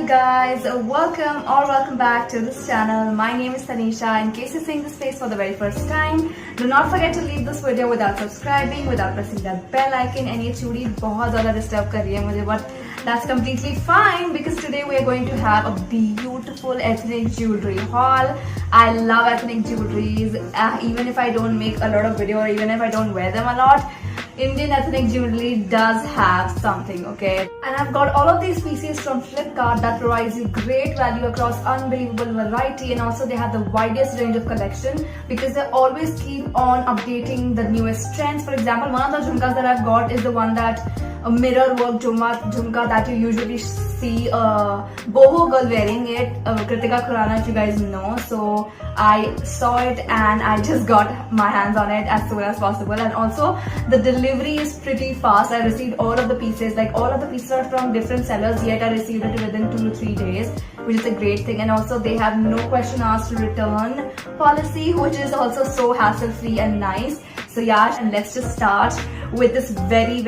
you guys, welcome back to this channel. My name is Tanisha. In case you're seeing this face for the very first time, do not forget to leave this video without subscribing, without pressing that bell icon. And ये चूड़ी बहुत ज़्यादा disturb कर रही है मुझे, but that's completely fine because today we are going to have a beautiful ethnic jewelry haul. I love ethnic jewelries, even if I don't make a lot of video or even if I don't wear them a lot. Indian ethnic jewelry does have something, okay? And I've got all of these pieces from Flipkart that provides you great value across unbelievable variety, and also they have the widest range of collection because they always keep on updating the newest trends. For example, one of the jhumkas that I've got is the one that a mirror work jhumka that you usually see boho girl wearing it, Kritika Khurana, if you guys know. So I saw it and I just got my hands on it as soon as possible. And also the delivery is pretty fast. I received all of the pieces, like all of the pieces are from different sellers, yet I received it within 2 to 3 days, which is a great thing. And also they have no question asked return policy, which is also so hassle free and nice. So yeah, and let's just start with this very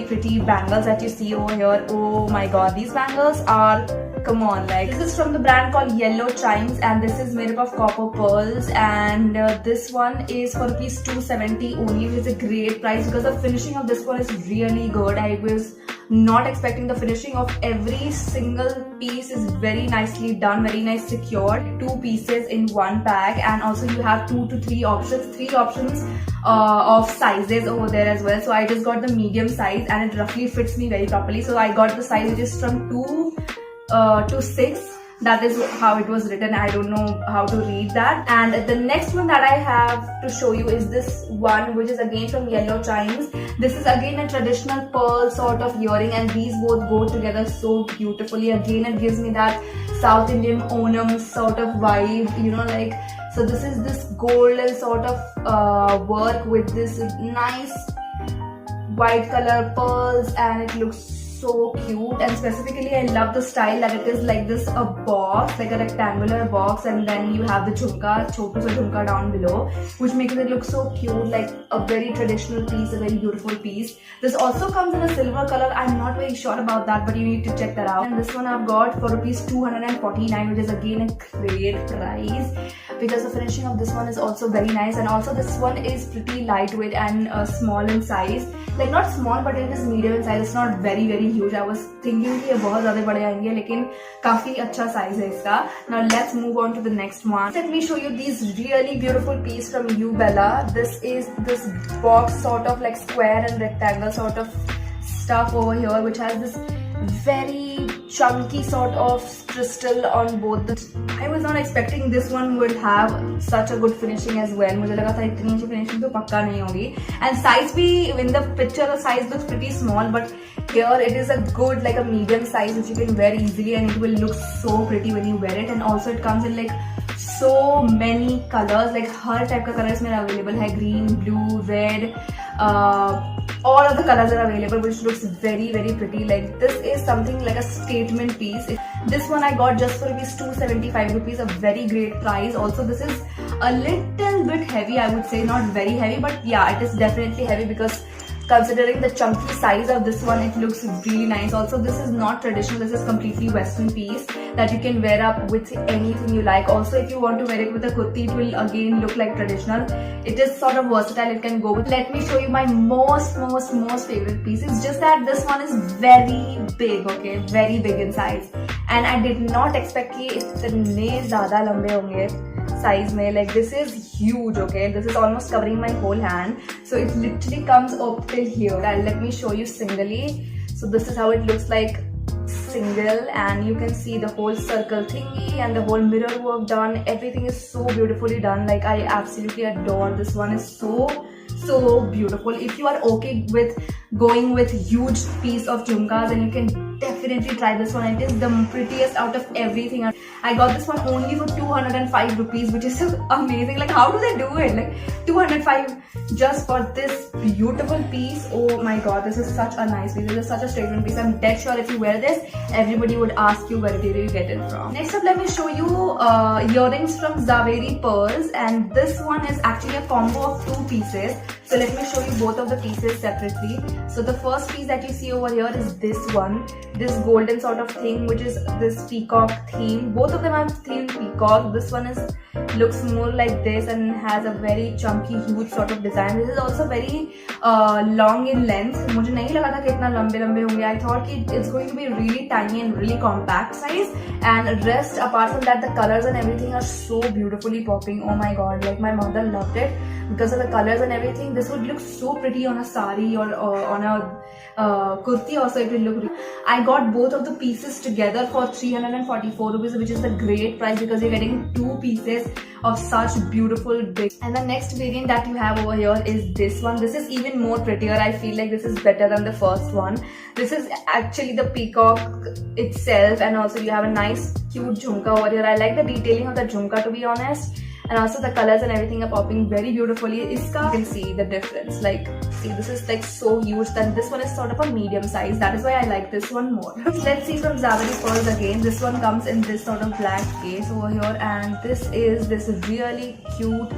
pretty bangles that you see over here. Oh my god, these bangles are, come on, like this is from the brand called Yellow Chimes, and this is made up of copper pearls, and this one is for rupees 270 only, which is a great price because the finishing of this one is really good. I was not expecting the finishing of every single piece is very nicely done, very nice secured. 2 pieces in one pack, and also you have 2 to 3 options, 3 options of sizes over there as well. So I just got the medium size and it roughly fits me very properly. So I got the size which is from 2 to 6. That is how it was written. I don't know how to read that. And the next one that I have to show you is this one, which is again from Yellow Chimes. This is again a traditional pearl sort of earring, and these both go together so beautifully. Again, it gives me that South Indian Onam sort of vibe, you know, like, so this is this golden sort of work with this nice white color pearls, and it looks so cute. And specifically I love the style that it is like this, a box, like a rectangular box, and then you have the jhumka, chotu sa jhumka down below, which makes it look so cute, like a very traditional piece, a very beautiful piece. This also comes in a silver color. I'm not very sure about that, but you need to check that out. And this one I've got for rupees 249, which is again a great price because the finishing of this one is also very nice. And also this one is pretty lightweight and small in size, like not small but it is medium in size. It's not very huge. I was thinking कि ये बहुत ज़्यादा बड़े आएंगे, लेकिन काफी अच्छा size है इसका. Now let's move on to the next one. Let me show you these really beautiful piece from You Bella. This is this box sort of like square and rectangle sort of stuff over here, which has this very chunky sort of crystal on both the. I was not expecting this one would have such a good finishing as well. मुझे लगा था इतनी अच्छी finishing तो पक्का नहीं होगी. And size भी, in the picture the size looks pretty small, but here it is a good, like a medium size which you can wear easily, and it will look so pretty when you wear it. And also it comes in like so many colors, like her type का color इसमें available है, green, blue, red, all of the colors are available, which looks very pretty. Like this is something like a statement piece. This one I got just for rupees 275 rupees, a very great price. Also this is a little bit heavy, I would say, not very heavy, but yeah, it is definitely heavy because considering the chunky size of this one, it looks really nice. Also this is not traditional, this is completely western piece that you can wear up with anything you like. Also if you want to wear it with a kurti, it will again look like traditional. It is sort of versatile, it can go with. Let me show you my most favorite piece. It's just that this one is very big, okay, very big in size, and I did not expect कि इतने ज़्यादा लंबे होंगे size में. Like this is huge, okay, this is almost covering my whole hand, so it literally comes up till here. And let me show you singly. So this is how it looks like single, and you can see the whole circle thingy and the whole mirror work done. Everything is so beautifully done. Like I absolutely adore this one. Is so beautiful. If you are okay with going with huge piece of jhumkas, and you can definitely try this one. It is the prettiest out of everything. I got this one only for 205 rupees, which is so amazing. Like how do they do it? Like 205 just for this beautiful piece. Oh my god, this is such a nice piece. This is such a statement piece. I'm dead sure if you wear this, everybody would ask you where did you get it from. Next up, let me show you earrings from Zaveri Pearls, and this one is actually a combo of 2 pieces. So let me show you both of the pieces separately. So the first piece that you see over here is this one, this golden sort of thing, which is this peacock theme. Both of them are themed peacock. This one looks more like this and has a very chunky, huge sort of design. This is also very long in length. मुझे नहीं लगा था कि इतना लंबे लंबे होंगे. I thought कि it's going to be really tiny and really compact size. And rest apart from that, the colors and everything are so beautifully popping. Oh my god, like my mother loved it because of the colors and everything. This would look so pretty on a sari or on a kurti also. It will look. I got both of the pieces together for 344 rupees, which is a great price because you're getting two pieces of such beautiful big. And the next variant that you have over here is this one. This is even more prettier. I feel like this is better than the first one. This is actually the peacock itself, and also you have a nice cute jhumka over here. I like the detailing of the jhumka, to be honest. And also the colors and everything are popping very beautifully. Iska, you can see the difference. Like, see, this is like so huge, then this one is sort of a medium size. That is why I like this one more. Let's see from Zaveri Pearls again. This one comes in this sort of black case over here, and this is this really cute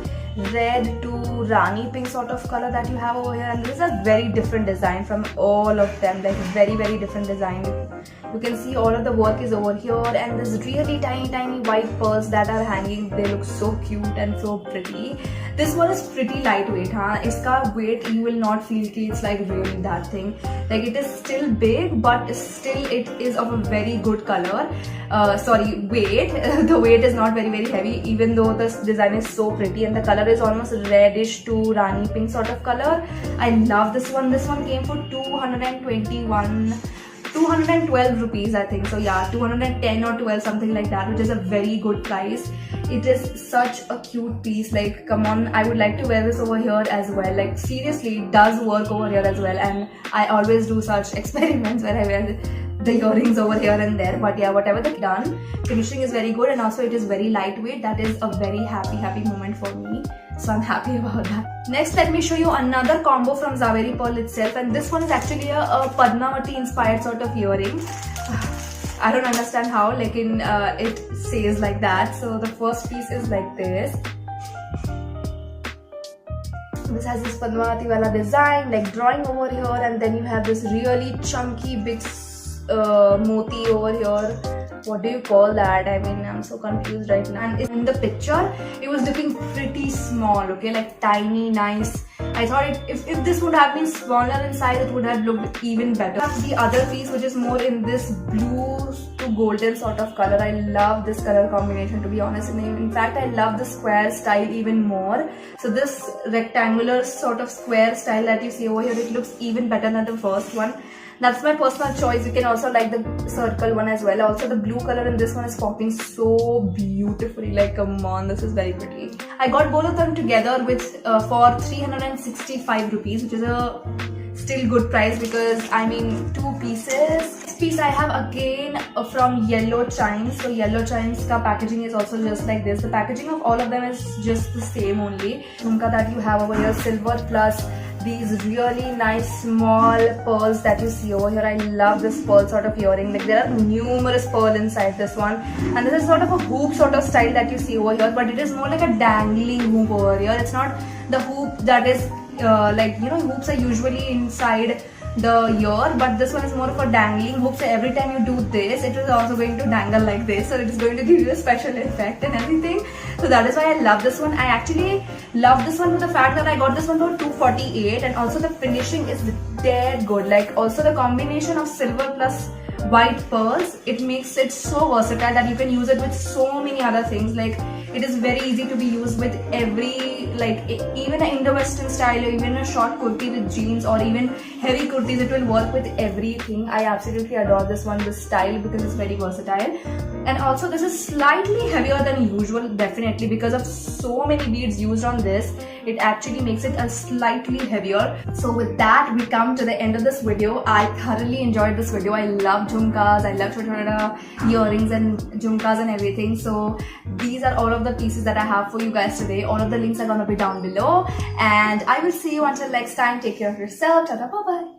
red to Rani pink sort of color that you have over here. And this is a very different design from all of them, like very different design. You can see all of the work is over here, and there's really tiny white pearls that are hanging. They look so cute and so pretty. This one is pretty lightweight, huh? Iska weight you will not feel कि it's like really that thing. Like it is still big, but still it is of a very good color. Weight. The weight is not very heavy, even though this design is so pretty, and the color is almost reddish to Rani pink sort of color. I love this one. This one came for 212 rupees, I think. So yeah, 210 or 12, something like that, which is a very good price. It is such a cute piece. Like, come on, I would like to wear this over here as well. Like, seriously, it does work over here as well. And I always do such experiments where I wear the earrings over here and there. But yeah, whatever they've done, finishing is very good, and also it is very lightweight. That is a very happy moment for me. So I'm happy about that. Next, let me show you another combo from Zaveri Pearl itself, and this one is actually a Padmavati inspired sort of earring. I don't understand how, like it says like that. So the first piece is like this. This has this Padmavati wala design, like drawing over here, and then you have this really chunky big moti over here. What do you call that? I mean, I'm so confused right now. And in the picture, it was looking pretty small, okay, like tiny, nice. I thought if this would have been smaller in size, it would have looked even better. The other piece, which is more in this blue to golden sort of color. I love this color combination, to be honest. And in fact, I love the square style even more. So this rectangular sort of square style that you see over here, it looks even better than the first one. That's my personal choice. You can also like the circle one as well. Also, the blue color in this one is popping so beautifully. Like, come on, this is very pretty. I got both of them together with for 365 rupees, which is a still good price because I mean 2 pieces. This piece I have again from Yellow Chimes. So Yellow Chimes ka packaging is also just like this. The packaging of all of them is just the same only. Jhumka that you have over here, silver plus these really nice small pearls that you see over here. I love this pearl sort of earring. Like, there are numerous pearls inside this one, and this is sort of a hoop sort of style that you see over here, but it is more like a dangling hoop over here. It's not the hoop that is like, you know, hoops are usually inside the ear, but this one is more of a dangling hoop. So every time you do this, it is also going to dangle like this, so it is going to give you a special effect and everything. So that is why I love this one. I actually love this one with the fact that I got this one for 248, and also the finishing is dead good. Like, also the combination of silver plus white pearls, it makes it so versatile that you can use it with so many other things. Like, it is very easy to be used with every, like, even an Indo-Western style, or even a short kurti with jeans, or even heavy kurtis. It will work with everything. I absolutely adore this one, this style, because it's very versatile. And also this is slightly heavier than usual, definitely because of so many beads used on this. It actually makes it a slightly heavier. So with that, we come to the end of this video. I thoroughly enjoyed this video. I love jhumkas, I love chota earrings and jhumkas and everything. So these are all of the pieces that I have for you guys today. All of the links are gonna be down below, and I will see you until next time. Take care of yourself. Tata, bye bye.